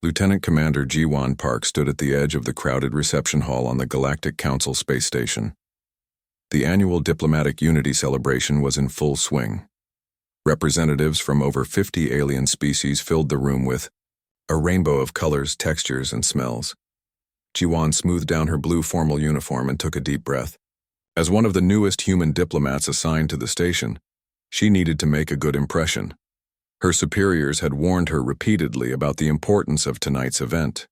Lieutenant Commander Ji-Wan Park stood at the edge of the crowded reception hall on the Galactic Council space station. The annual Diplomatic Unity celebration was in full swing. Representatives from over 50 alien species filled the room with a rainbow of colors, textures, and smells. Ji-Wan smoothed down her blue formal uniform and took a deep breath. As one of the newest human diplomats assigned to the station, she needed to make a good impression. Her superiors had warned her repeatedly about the importance of tonight's event.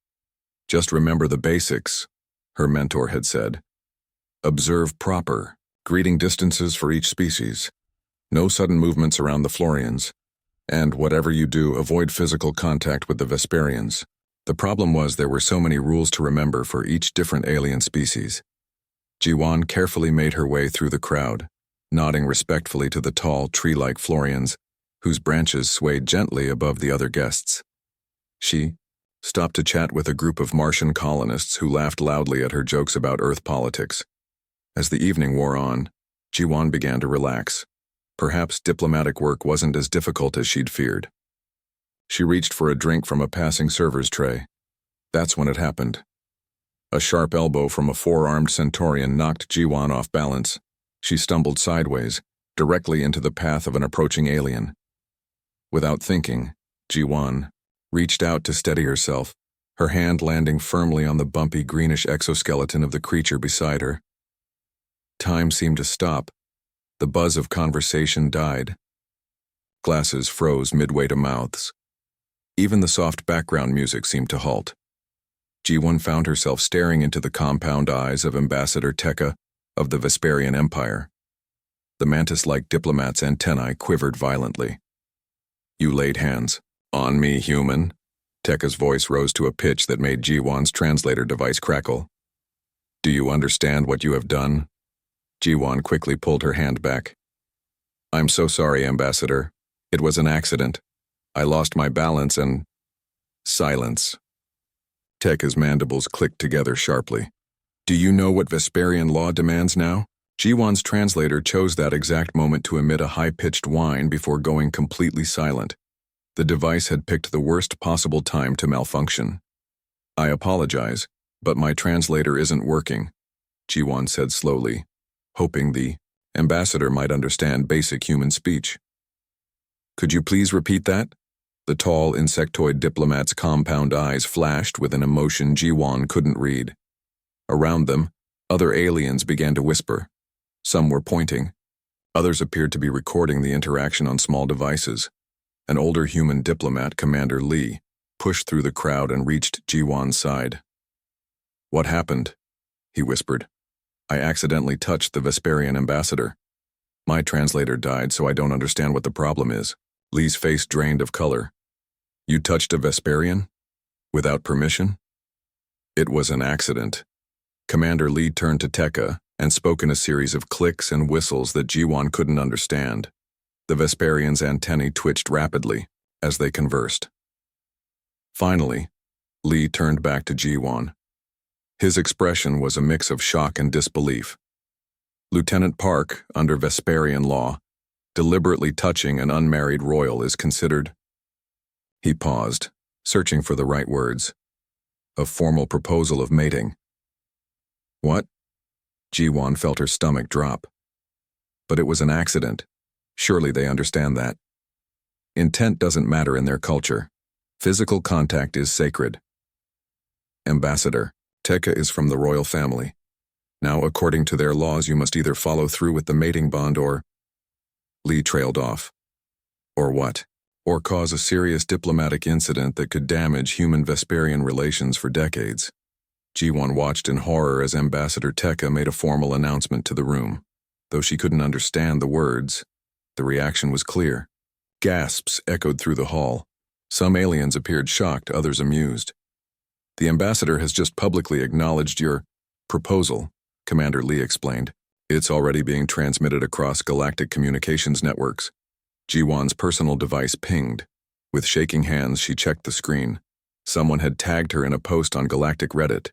"Just remember the basics," her mentor had said. "Observe proper, greeting distances for each species. No sudden movements around the Florians. And whatever you do, avoid physical contact with the Vesperians." The problem was there were so many rules to remember for each different alien species. Ji-Wan carefully made her way through the crowd, nodding respectfully to the tall, tree-like Florians, whose branches swayed gently above the other guests. She stopped to chat with a group of Martian colonists who laughed loudly at her jokes about Earth politics. As the evening wore on, Ji-Wan began to relax. Perhaps diplomatic work wasn't as difficult as she'd feared. She reached for a drink from a passing server's tray. That's when it happened. A sharp elbow from a four-armed Centaurian knocked Ji-Wan off balance. She stumbled sideways, directly into the path of an approaching alien. Without thinking, Ji-Wan reached out to steady herself, her hand landing firmly on the bumpy greenish exoskeleton of the creature beside her. Time seemed to stop. The buzz of conversation died. Glasses froze midway to mouths. Even the soft background music seemed to halt. Ji-Wan found herself staring into the compound eyes of Ambassador Tekka of the Vesperian Empire. The mantis-like diplomat's antennae quivered violently. "You laid hands on me, human." Tekka's voice rose to a pitch that made Ji-Wan's translator device crackle. "Do you understand what you have done?" Ji-Wan quickly pulled her hand back. "I'm so sorry, Ambassador. It was an accident. I lost my balance and..." Silence. Tekka's mandibles clicked together sharply. "Do you know what Vesperian law demands now?" Ji-Wan's translator chose that exact moment to emit a high-pitched whine before going completely silent. The device had picked the worst possible time to malfunction. "I apologize, but my translator isn't working," Ji-Wan said slowly, hoping the ambassador might understand basic human speech. "Could you please repeat that?" The tall, insectoid diplomat's compound eyes flashed with an emotion Ji-Wan couldn't read. Around them, other aliens began to whisper. Some were pointing. Others appeared to be recording the interaction on small devices. An older human diplomat, Commander Lee, pushed through the crowd and reached Ji-Wan's side. "What happened?" he whispered. "I accidentally touched the Vesperian ambassador. My translator died, so I don't understand what the problem is." Lee's face drained of color. "You touched a Vesperian? Without permission?" "It was an accident." Commander Lee turned to Tekka and spoke in a series of clicks and whistles that Ji-Wan couldn't understand. The Vesperian's antennae twitched rapidly as they conversed. Finally, Lee turned back to Ji-Wan. His expression was a mix of shock and disbelief. "Lieutenant Park, under Vesperian law, deliberately touching an unmarried royal is considered..." He paused, searching for the right words. "A formal proposal of mating." "What?" Ji-Wan felt her stomach drop. "But it was an accident. Surely they understand that. Intent doesn't matter in their culture. Physical contact is sacred." "Ambassador, Tekka is from the royal family. Now, according to their laws, you must either follow through with the mating bond or..." Lee trailed off. "Or what? Or cause a serious diplomatic incident that could damage human-Vesperian relations for decades." Ji-Wan watched in horror as Ambassador Tekka made a formal announcement to the room. Though she couldn't understand the words, the reaction was clear. Gasps echoed through the hall. Some aliens appeared shocked, others amused. "The ambassador has just publicly acknowledged your proposal," Commander Lee explained. "It's already being transmitted across galactic communications networks." Ji-Wan's personal device pinged. With shaking hands, she checked the screen. Someone had tagged her in a post on Galactic Reddit.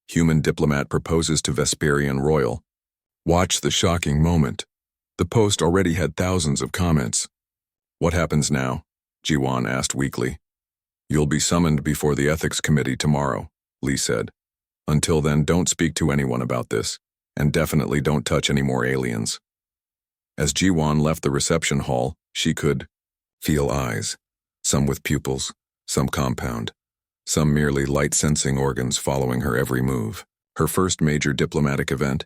"Human diplomat proposes to Vesperian royal." Watch the shocking moment. The post already had thousands of comments. "What happens now?" Ji-Wan asked weakly. You'll be summoned before the ethics committee tomorrow, Lee said. Until then, don't speak to anyone about this, and definitely don't touch any more aliens. As Ji-won left the reception hall, she could feel eyes, some with pupils, some compound, some merely light-sensing organs following her every move. Her first major diplomatic event,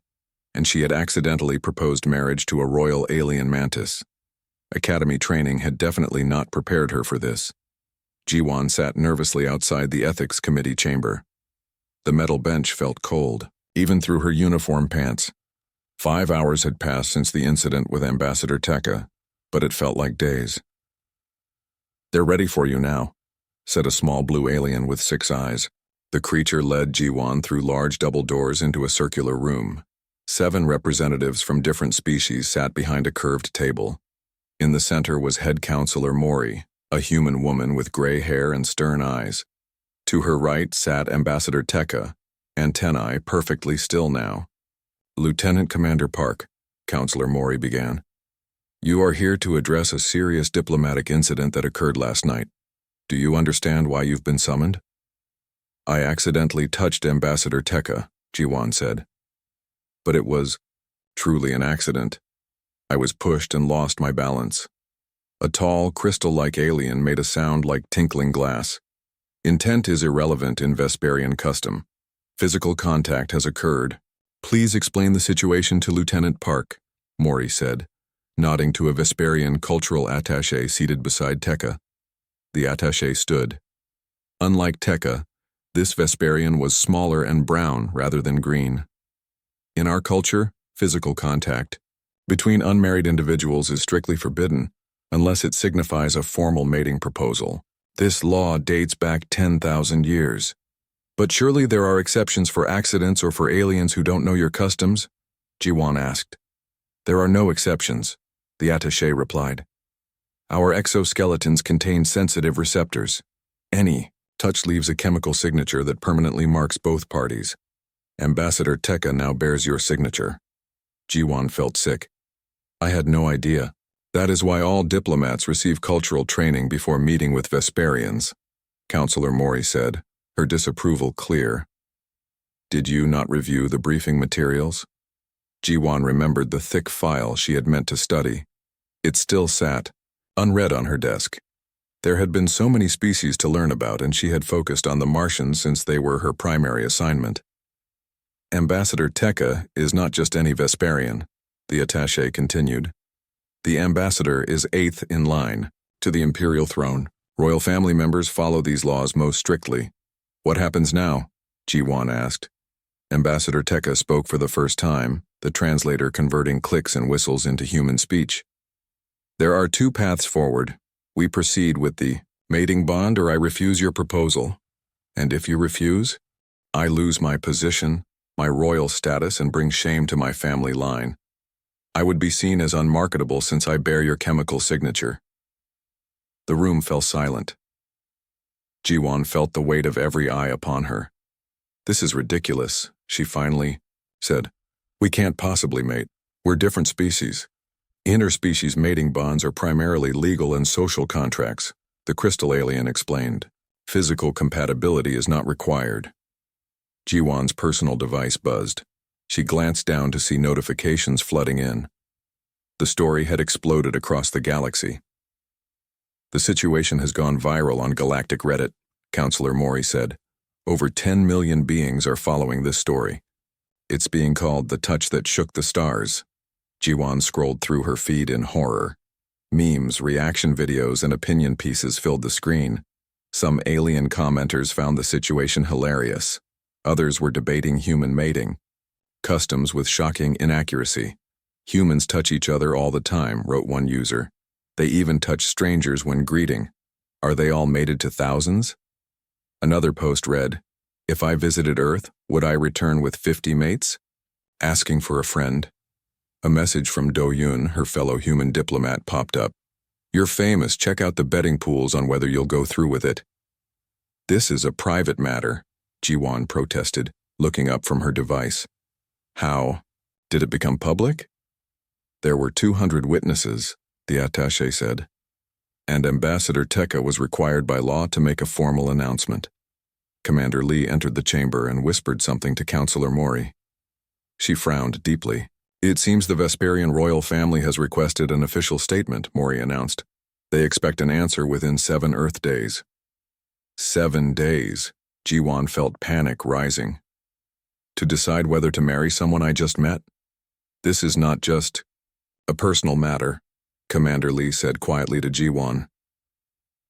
and she had accidentally proposed marriage to a royal alien mantis. Academy training had definitely not prepared her for this. Ji-won sat nervously outside the ethics committee chamber. The metal bench felt cold, even through her uniform pants. 5 hours had passed since the incident with Ambassador Tekka, but it felt like days. "They're ready for you now," said a small blue alien with 6 eyes. The creature led Ji-won through large double doors into a circular room. 7 representatives from different species sat behind a curved table. In the center was Head Counselor Mori, a human woman with gray hair and stern eyes. To her right sat Ambassador Tekka, antennae perfectly still now. "Lieutenant Commander Park," Counselor Mori began. "You are here to address a serious diplomatic incident that occurred last night. Do you understand why you've been summoned?" "I accidentally touched Ambassador Tekka," Ji-won said. "But it was truly an accident. I was pushed and lost my balance." A tall, crystal-like alien made a sound like tinkling glass. "Intent is irrelevant in Vesperian custom. Physical contact has occurred. Please explain the situation to Lieutenant Park," Mori said, nodding to a Vesperian cultural attaché seated beside Tekka. The attaché stood. Unlike Tekka, this Vesperian was smaller and brown rather than green. "In our culture, physical contact between unmarried individuals is strictly forbidden, unless it signifies a formal mating proposal. This law dates back 10,000 years. But surely there are exceptions for accidents or for aliens who don't know your customs?" Ji-won asked. "There are no exceptions," the attaché replied. "Our exoskeletons contain sensitive receptors. Any touch leaves a chemical signature that permanently marks both parties. Ambassador Tekka now bears your signature." Ji-won felt sick. "I had no idea. That is why all diplomats receive cultural training before meeting with Vesperians," Counselor Mori said, her disapproval clear. "Did you not review the briefing materials?" Ji-won remembered the thick file she had meant to study. It still sat, unread on her desk. There had been so many species to learn about, and she had focused on the Martians since they were her primary assignment. "Ambassador Tekka is not just any Vesperian," the attaché continued. "The ambassador is 8th in line to the imperial throne. Royal family members follow these laws most strictly." "What happens now?" Ji-won asked. Ambassador Tekka spoke for the first time, the translator converting clicks and whistles into human speech. "There are 2 paths forward. We proceed with the mating bond, or I refuse your proposal. And if you refuse, I lose my position, my royal status, and bring shame to my family line. I would be seen as unmarketable since I bear your chemical signature." The room fell silent. Ji-won felt the weight of every eye upon her. "This is ridiculous," she finally said. "We can't possibly mate. We're different species. Interspecies mating bonds are primarily legal and social contracts," the crystal alien explained. "Physical compatibility is not required." Ji-won's personal device buzzed. She glanced down to see notifications flooding in. The story had exploded across the galaxy. "The situation has gone viral on Galactic Reddit," Counselor Mori said. "Over 10 million beings are following this story. It's being called the touch that shook the stars." Ji-won scrolled through her feed in horror. Memes, reaction videos, and opinion pieces filled the screen. Some alien commenters found the situation hilarious. Others were debating human mating. "Customs with shocking inaccuracy. Humans touch each other all the time," wrote one user. "They even touch strangers when greeting. Are they all mated to thousands?" Another post read, "If I visited Earth, would I return with 50 mates? Asking for a friend." A message from Do-yoon, her fellow human diplomat, popped up. "You're famous. Check out the betting pools on whether you'll go through with it." "This is a private matter," Ji-won protested, looking up from her device. "How? Did it become public?" "There were 200 witnesses," the attaché said. and Ambassador Tekka was required by law to make a formal announcement. Commander Lee entered the chamber and whispered something to Counselor Mori. She frowned deeply. "It seems the Vesperian royal family has requested an official statement," Mori announced. "They expect an answer within 7 Earth days." 7 days. Jiwan felt panic rising. To decide whether to marry someone I just met? This is not just a personal matter, Commander Lee said quietly to Jiwan.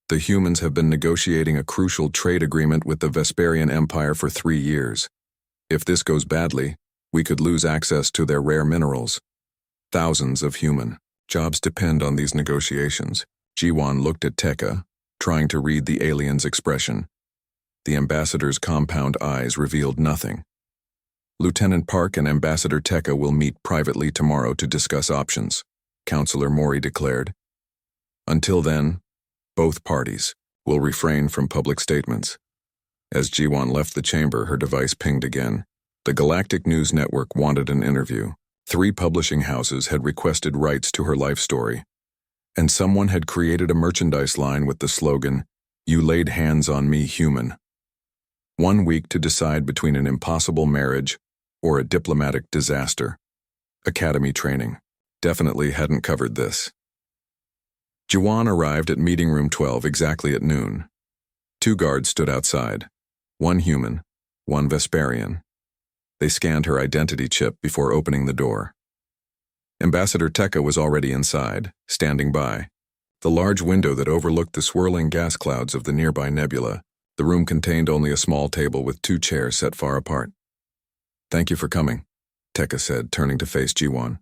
The humans have been negotiating a crucial trade agreement with the Vesperian Empire for 3 years. If this goes badly, we could lose access to their rare minerals. Thousands of human jobs depend on these negotiations. Jiwan looked at Tekka, trying to read the alien's expression. The ambassador's compound eyes revealed nothing. Lieutenant Park and Ambassador Tekka will meet privately tomorrow to discuss options, Counselor Mori declared. Until then, both parties will refrain from public statements. As Jiwan left the chamber, her device pinged again. The Galactic News Network wanted an interview. 3 publishing houses had requested rights to her life story. And someone had created a merchandise line with the slogan, "You laid hands on me, human." 1 week to decide between an impossible marriage or a diplomatic disaster. Academy training definitely hadn't covered this. Jiwan arrived at meeting room 12 exactly at noon. 2 guards stood outside, 1 human, 1 Vesperian. They scanned her identity chip before opening the door. Ambassador Tekka was already inside, standing by. The large window that overlooked the swirling gas clouds of the nearby nebula. The room contained only a small table with 2 chairs set far apart. "Thank you for coming," Tekka said, turning to face Jiwan.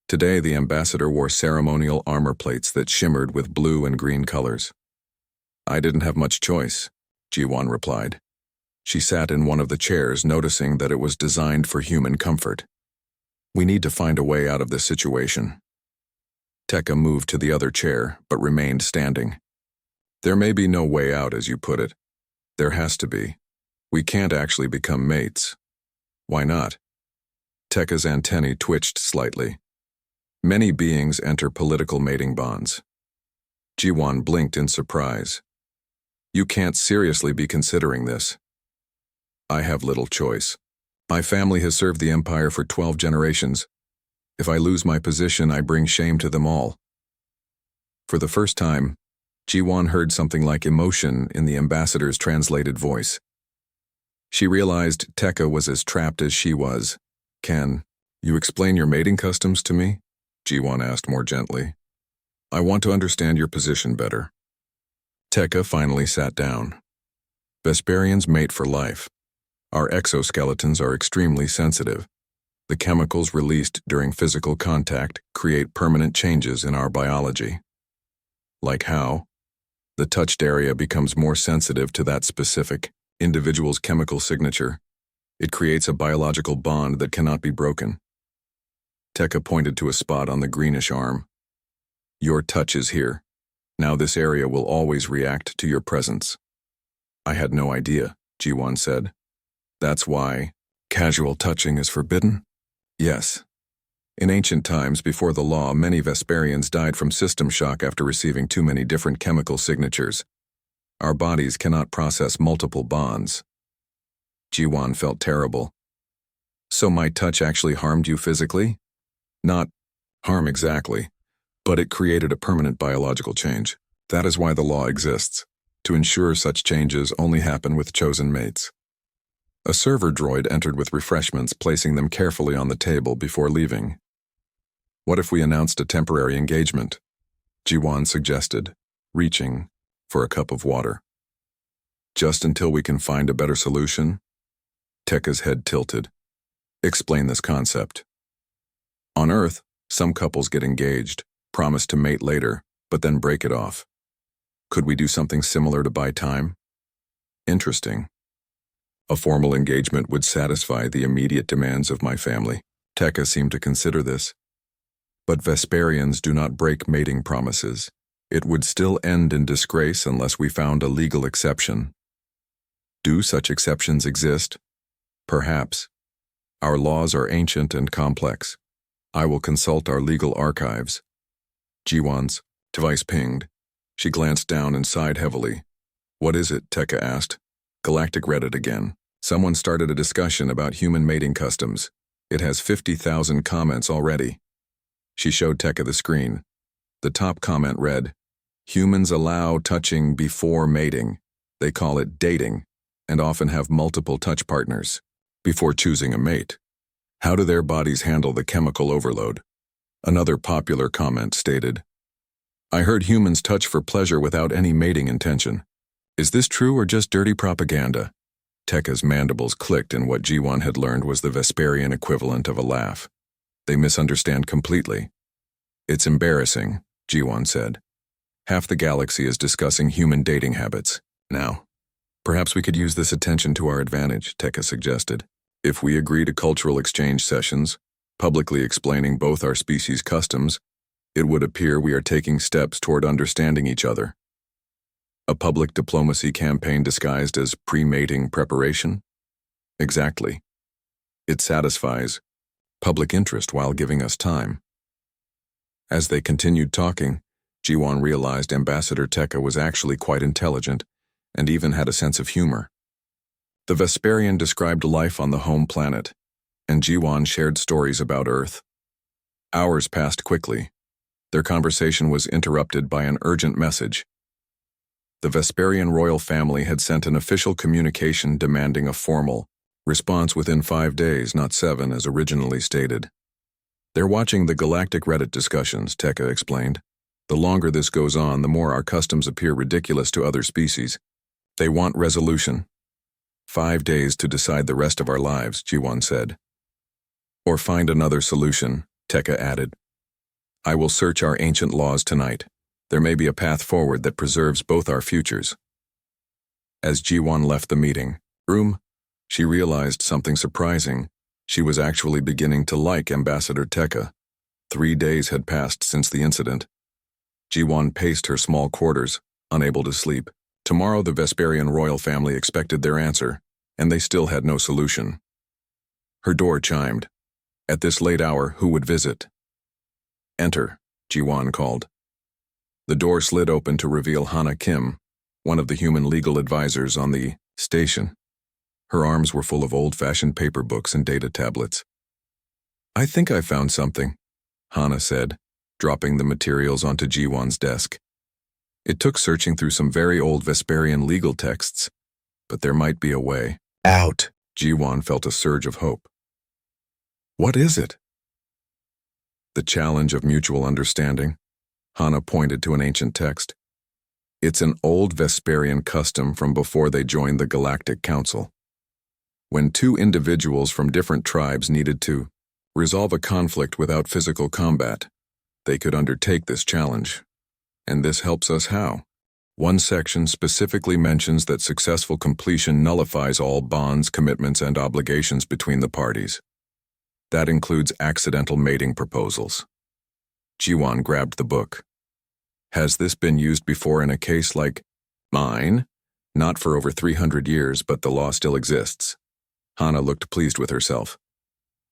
Today, the ambassador wore ceremonial armor plates that shimmered with blue and green colors. "I didn't have much choice," Jiwan replied. She sat in one of the chairs, noticing that it was designed for human comfort. "We need to find a way out of this situation." Tekka moved to the other chair, but remained standing. "There may be no way out, as you put it. There has to be. We can't actually become mates." "Why not?" Tekka's antennae twitched slightly. "Many beings enter political mating bonds." Jiwan blinked in surprise. "You can't seriously be considering this." "I have little choice. My family has served the Empire for 12 generations. If I lose my position, I bring shame to them all." For the first time, Jiwan heard something like emotion in the ambassador's translated voice. She realized Tekka was as trapped as she was. "Can you explain your mating customs to me?" Jiwan asked more gently. "I want to understand your position better." Tekka finally sat down. "Vesperians mate for life. Our exoskeletons are extremely sensitive. The chemicals released during physical contact create permanent changes in our biology." "Like how?" "The touched area becomes more sensitive to that specific individual's chemical signature. It creates a biological bond that cannot be broken." Tekka pointed to a spot on the greenish arm. "Your touch is here. Now this area will always react to your presence." "I had no idea," Jiwan said. "That's why casual touching is forbidden?" "Yes. In ancient times, before the law, many Vesperians died from system shock after receiving too many different chemical signatures. Our bodies cannot process multiple bonds." Jiwan felt terrible. "So my touch actually harmed you physically?" "Not harm exactly, but it created a permanent biological change. That is why the law exists, to ensure such changes only happen with chosen mates." A server droid entered with refreshments, placing them carefully on the table before leaving. "What if we announced a temporary engagement?" Jiwan suggested, reaching for a cup of water. "Just until we can find a better solution?" Tekka's head tilted. "Explain this concept." "On Earth, some couples get engaged, promise to mate later, but then break it off. Could we do something similar to buy time?" "Interesting. A formal engagement would satisfy the immediate demands of my family." Tekka seemed to consider this. "But Vesperians do not break mating promises. It would still end in disgrace unless we found a legal exception." "Do such exceptions exist?" "Perhaps. Our laws are ancient and complex. I will consult our legal archives." Jiwan's device pinged. She glanced down and sighed heavily. What is it? Tekka asked. Galactic read it again. Someone started a discussion about human mating customs. It has 50,000 comments already. She showed Tekka the screen. The top comment read, humans allow touching before mating. They call it dating, and often have multiple touch partners before choosing a mate. How do their bodies handle the chemical overload? Another popular comment stated, I heard humans touch for pleasure without any mating intention. Is this true or just dirty propaganda? Tekka's mandibles clicked, and what G1 had learned was the Vesperian equivalent of a laugh. They misunderstand completely. It's embarrassing, G1 said. Half the galaxy is discussing human dating habits. Now, perhaps we could use this attention to our advantage, Tekka suggested. If we agree to cultural exchange sessions, publicly explaining both our species' customs, it would appear we are taking steps toward understanding each other. A public diplomacy campaign disguised as pre-mating preparation? Exactly. It satisfies public interest while giving us time. As they continued talking, G1 realized Ambassador Tekka was actually quite intelligent and even had a sense of humor. The Vesperian described life on the home planet, and G1 shared stories about Earth. Hours passed quickly. Their conversation was interrupted by an urgent message. The Vesperian royal family had sent an official communication demanding a formal response within 5 days, not 7 as originally stated. They're watching the galactic Reddit discussions, Tekka explained. The longer this goes on, the more our customs appear ridiculous to other species. They want resolution. 5 days to decide the rest of our lives, G1 said. Or find another solution, Tekka added. I will search our ancient laws tonight. There may be a path forward that preserves both our futures. As G1 left the meeting room, she realized something surprising. She was actually beginning to like Ambassador Tekka. 3 days had passed since the incident. G1 paced her small quarters, unable to sleep. Tomorrow the Vesperian royal family expected their answer, and they still had no solution. Her door chimed. At this late hour, who would visit? Enter, G1 called. The door slid open to reveal Hana Kim, one of the human legal advisors on the station. Her arms were full of old-fashioned paper books and data tablets. I think I found something, Hana said, dropping the materials onto G1's desk. It took searching through some very old Vesperian legal texts, but there might be a way. Out! G1 felt a surge of hope. What is it? The challenge of mutual understanding. Hana pointed to an ancient text. It's an old Vesperian custom from before they joined the Galactic Council. When two individuals from different tribes needed to resolve a conflict without physical combat, they could undertake this challenge. And this helps us how? One section specifically mentions that successful completion nullifies all bonds, commitments, and obligations between the parties. That includes accidental mating proposals. G1 grabbed the book. Has this been used before in a case like mine? Not for over 300 years, but the law still exists. Hana looked pleased with herself.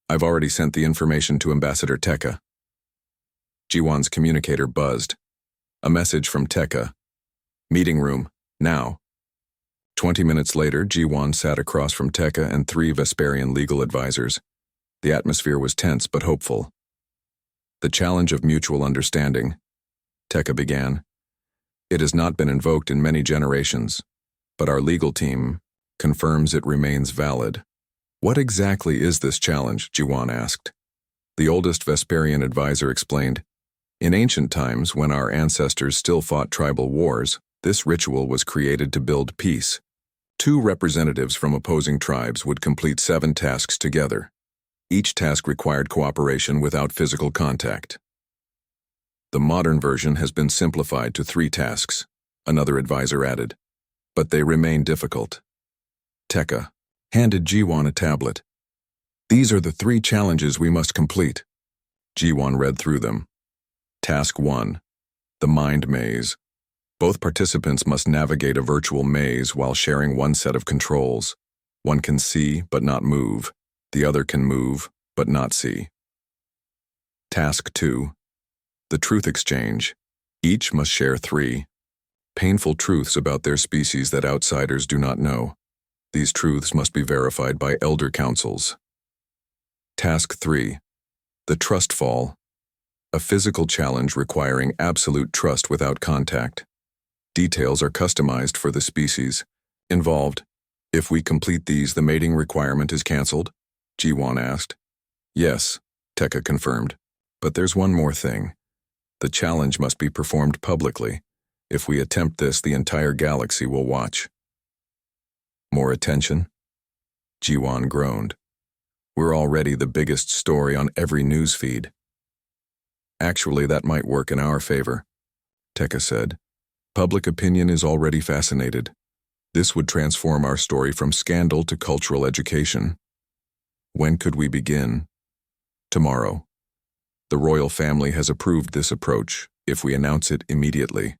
I've already sent the information to Ambassador Tekka. G1's communicator buzzed. A message from Tekka. Meeting room, now. 20 minutes later, G1 sat across from Tekka and 3 Vesperian legal advisors. The atmosphere was tense but hopeful. The challenge of mutual understanding, Tekka began. It has not been invoked in many generations, but our legal team confirms it remains valid. What exactly is this challenge? G1 asked. The oldest Vesperian advisor explained. In ancient times, when our ancestors still fought tribal wars, this ritual was created to build peace. 2 representatives from opposing tribes would complete 7 tasks together. Each task required cooperation without physical contact. The modern version has been simplified to 3 tasks, another advisor added, but they remain difficult. Tekka handed G1 a tablet. These are the 3 challenges we must complete. G1 read through them. Task 1. The Mind Maze. Both participants must navigate a virtual maze while sharing one set of controls. One can see but not move. The other can move but not see. Task 2. The Truth Exchange. Each must share 3 painful truths about their species that outsiders do not know. These truths must be verified by elder councils. Task 3. The Trust Fall. A physical challenge requiring absolute trust without contact. Details are customized for the species involved. If we complete these, the mating requirement is cancelled? Ji-won asked. Yes, Tekka confirmed. But there's one more thing. The challenge must be performed publicly. If we attempt this, the entire galaxy will watch. More attention? Ji-won groaned. We're already the biggest story on every news feed. Actually, that might work in our favor, Tekka said. Public opinion is already fascinated. This would transform our story from scandal to cultural education. When could we begin? Tomorrow. The royal family has approved this approach, if we announce it immediately.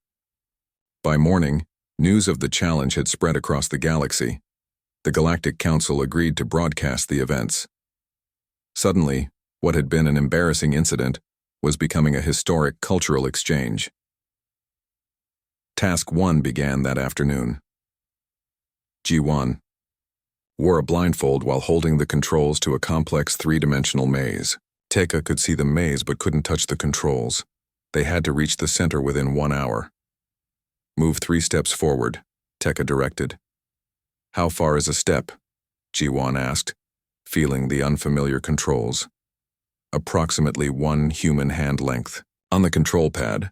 By morning, news of the challenge had spread across the galaxy. The Galactic Council agreed to broadcast the events. Suddenly, what had been an embarrassing incident was becoming a historic cultural exchange. Task 1 began that afternoon. Ji-won wore a blindfold while holding the controls to a complex three-dimensional maze. Tekka could see the maze but couldn't touch the controls. They had to reach the center within 1 hour. Move 3 steps forward, Tekka directed. How far is a step? Ji-won asked, feeling the unfamiliar controls. Approximately 1 human hand length. On the control pad,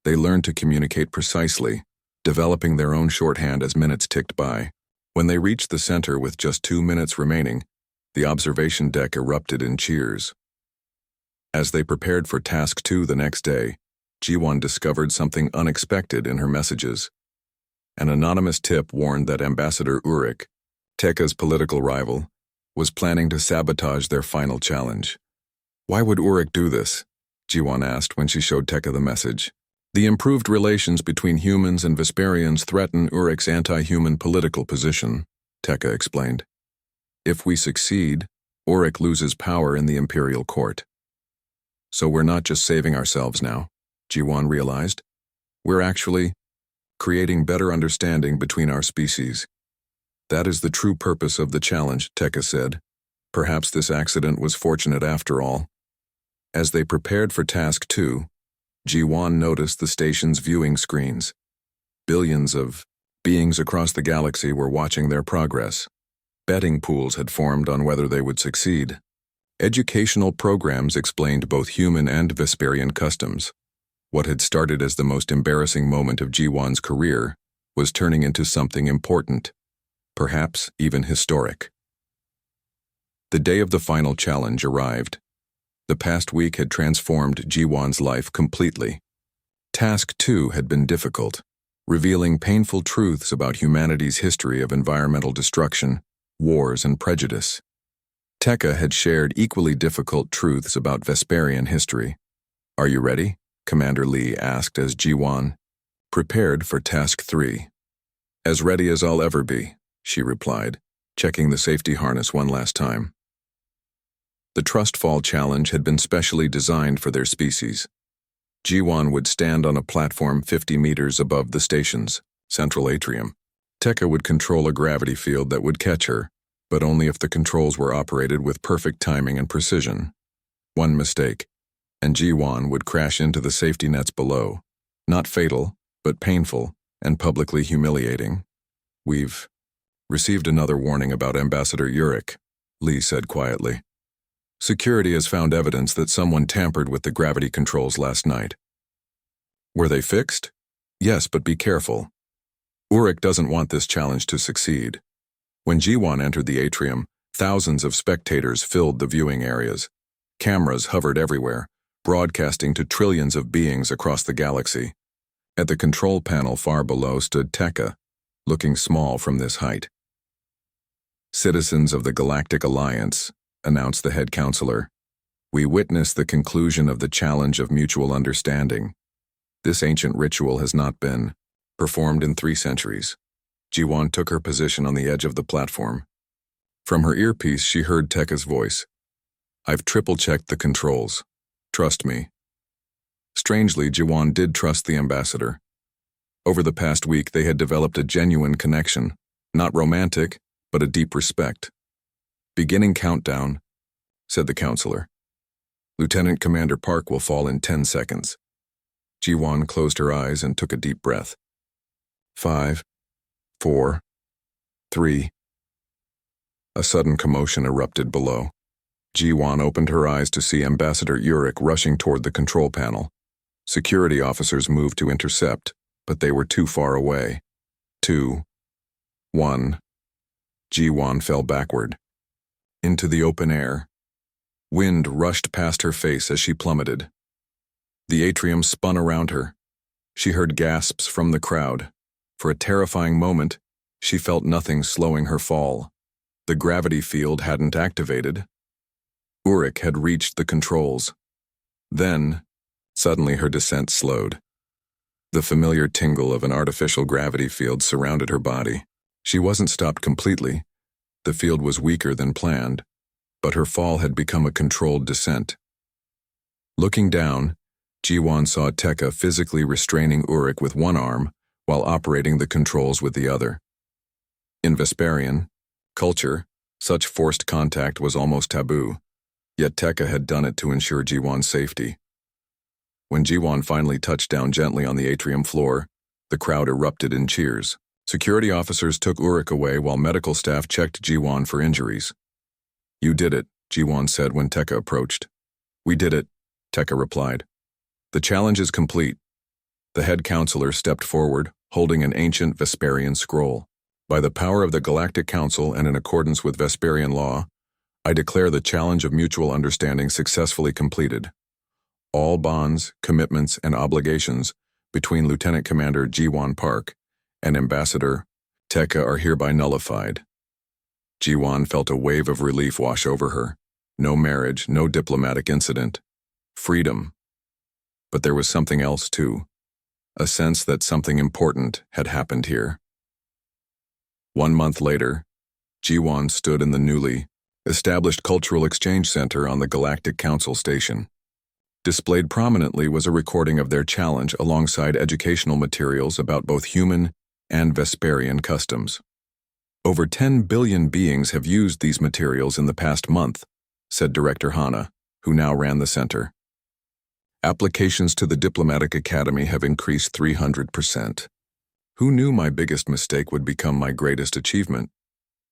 they learned to communicate precisely, developing their own shorthand as minutes ticked by. When they reached the center with just 2 minutes remaining, the observation deck erupted in cheers. As they prepared for Task 2 the next day, Ji-won discovered something unexpected in her messages. An anonymous tip warned that Ambassador Urich, Tekka's political rival, was planning to sabotage their final challenge. Why would Urich do this? Ji-won asked when she showed Tekka the message. The improved relations between humans and Vesperians threaten Urich's anti-human political position, Tekka explained. If we succeed, Urich loses power in the Imperial Court. So we're not just saving ourselves now, Ji-won realized. We're actually creating better understanding between our species. That is the true purpose of the challenge, Tekka said. Perhaps this accident was fortunate after all. As they prepared for Task 2, Ji-won noticed the station's viewing screens. Billions of beings across the galaxy were watching their progress. Betting pools had formed on whether they would succeed. Educational programs explained both human and Vesperian customs. What had started as the most embarrassing moment of Ji-won's career was turning into something important, perhaps even historic. The day of the final challenge arrived. The past week had transformed Ji-won's life completely. Task 2 had been difficult, revealing painful truths about humanity's history of environmental destruction, wars, and prejudice. Tekka had shared equally difficult truths about Vesperian history. Are you ready? Commander Lee asked as Ji-won prepared for Task 3. As ready as I'll ever be, she replied, checking the safety harness one last time. The Trust Fall challenge had been specially designed for their species. Ji-won would stand on a platform 50 meters above the station's central atrium. Tekka would control a gravity field that would catch her, but only if the controls were operated with perfect timing and precision. One mistake, and Ji-won would crash into the safety nets below. Not fatal, but painful and publicly humiliating. We've received another warning about Ambassador Urich, Lee said quietly. Security has found evidence that someone tampered with the gravity controls last night. Were they fixed? Yes, but be careful. Urich doesn't want this challenge to succeed. When Ji-won entered the atrium, thousands of spectators filled the viewing areas. Cameras hovered everywhere, broadcasting to trillions of beings across the galaxy. At the control panel far below stood Tekka, looking small from this height. Citizens of the Galactic Alliance, announced the head counselor, we witness the conclusion of the challenge of mutual understanding. This ancient ritual has not been performed in 3 centuries. Ji-won took her position on the edge of the platform. From her earpiece, she heard Tekka's voice. I've triple-checked the controls. Trust me. Strangely, Ji-won did trust the ambassador. Over the past week, they had developed a genuine connection, not romantic, but a deep respect. "Beginning countdown," said the counselor. "Lieutenant Commander Park will fall in 10 seconds. Ji-won closed her eyes and took a deep breath. 5, 4, 3. A sudden commotion erupted below. Ji-won opened her eyes to see Ambassador Urich rushing toward the control panel. Security officers moved to intercept, but they were too far away. 2, 1. Ji-won fell backward. Into the open air. Wind rushed past her face as she plummeted. The atrium spun around her. She heard gasps from the crowd. For a terrifying moment, she felt nothing slowing her fall. The gravity field hadn't activated. Urich had reached the controls. Then, suddenly her descent slowed. The familiar tingle of an artificial gravity field surrounded her body. She wasn't stopped completely. The field was weaker than planned, but her fall had become a controlled descent. Looking down, Ji-won saw Tekka physically restraining Urich with one arm while operating the controls with the other. In Vesperian culture, such forced contact was almost taboo, yet Tekka had done it to ensure Ji-won's safety. When Ji-won finally touched down gently on the atrium floor, the crowd erupted in cheers. Security officers took Urich away while medical staff checked Ji-won for injuries. "You did it," Ji-won said when Tekka approached. "We did it," Tekka replied. "The challenge is complete." The head counselor stepped forward, holding an ancient Vesperian scroll. "By the power of the Galactic Council and in accordance with Vesperian law, I declare the challenge of mutual understanding successfully completed. All bonds, commitments, and obligations between Lieutenant Commander Ji-won Park and Ambassador Tekka are hereby nullified." Ji-won felt a wave of relief wash over her. No marriage, no diplomatic incident. Freedom. But there was something else too. A sense that something important had happened here. 1 month later, Ji-won stood in the newly established Cultural Exchange Center on the Galactic Council station. Displayed prominently was a recording of their challenge alongside educational materials about both human and Vesperian customs. "Over 10 billion beings have used these materials in the past month," said Director Hana, who now ran the center. "Applications to the Diplomatic Academy have increased 300%. Who knew my biggest mistake would become my greatest achievement?"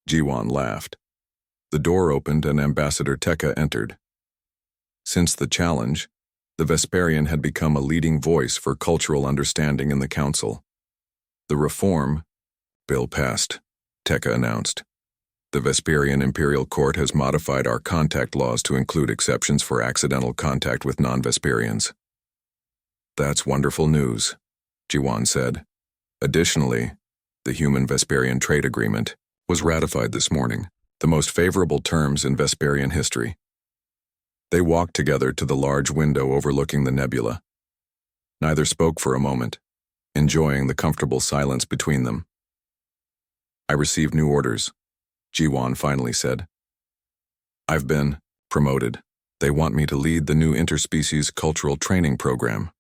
Ji-won laughed. The door opened and Ambassador Tekka entered. Since the challenge, the Vesperian had become a leading voice for cultural understanding in the council. "The reform bill passed," Tekka announced. "The Vesperian Imperial Court has modified our contact laws to include exceptions for accidental contact with non-Vesperians." "That's wonderful news," Ji-won said. Additionally, the Human-Vesperian Trade Agreement was ratified this morning, the most favorable terms in Vesperian history. They walked together to the large window overlooking the nebula. Neither spoke for a moment, enjoying the comfortable silence between them. "I received new orders," Ji-won finally said. "I've been promoted. They want me to lead the new interspecies cultural training program."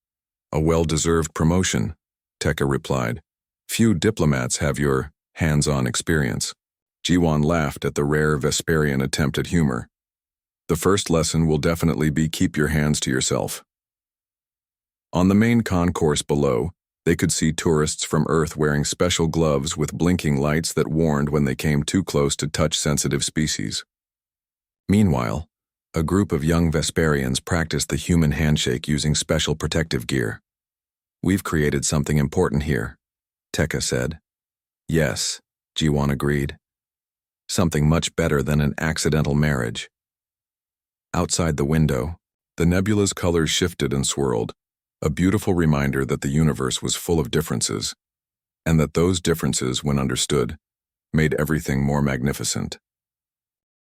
"A well-deserved promotion," Tekka replied. "Few diplomats have your hands-on experience." Ji-won laughed at the rare Vesperian attempt at humor. "The first lesson will definitely be keep your hands to yourself." On the main concourse below, they could see tourists from Earth wearing special gloves with blinking lights that warned when they came too close to touch-sensitive species. Meanwhile, a group of young Vesperians practiced the human handshake using special protective gear. "We've created something important here," Tekka said. "Yes," Ji-won agreed. "Something much better than an accidental marriage." Outside the window, the nebula's colors shifted and swirled, a beautiful reminder that the universe was full of differences, and that those differences, when understood, made everything more magnificent.